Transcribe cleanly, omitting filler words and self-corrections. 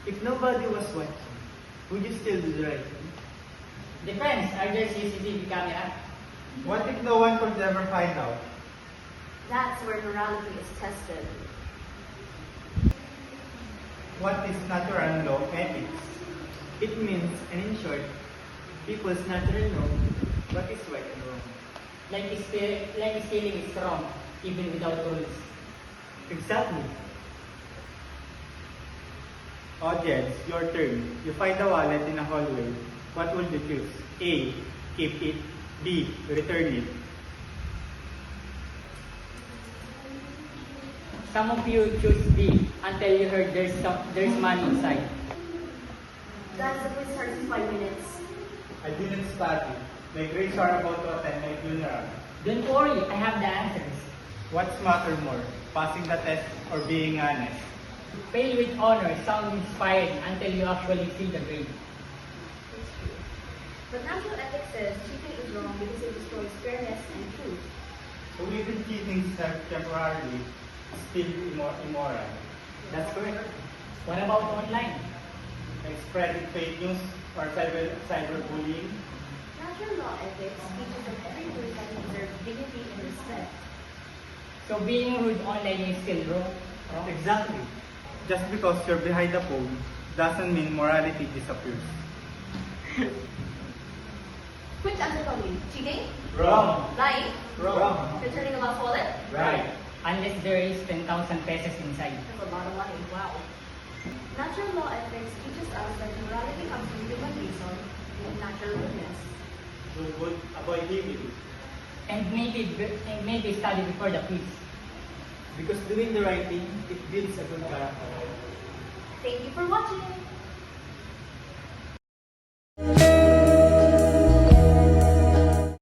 If nobody was watching, would you still do the right thing? Depends, are there CCTV camera? What if no one could ever find out? That's where morality is tested. What is natural law ethics? It means, and in short, people's natural know what is right and wrong. Like stealing is wrong, even without rules. Exactly. Audience, your turn. You find a wallet in a hallway. What will you choose? A. Keep it. B. Return it. Some of you choose B until you heard there's money inside. Guys, the quiz starts in 5 minutes. I didn't study. My grades are about to attend my funeral. Don't worry, I have the answers. What's matter more? Passing the test or being honest? Fail with honor sounds inspiring until you actually see the grade. It's true. But natural ethics says cheating is wrong because it destroys fairness and truth. So even cheating temporarily is still immoral. That's correct. What about online? Like spreading fake news or cyberbullying. Natural law ethics teaches that every person deserves dignity and respect. So being rude online is still wrong? Exactly. Just because you're behind the phone doesn't mean morality disappears. Quick answer from you. Cheating? Wrong. Lying? Wrong. Returning a lost wallet? Right. Unless there is 10,000 pesos inside. That's a lot of money. Wow. Natural law ethics teaches us that morality comes from human reason and natural goodness. So good, avoid evil. And maybe study before the quiz. Because doing the right thing, it builds a good character. Thank you for watching.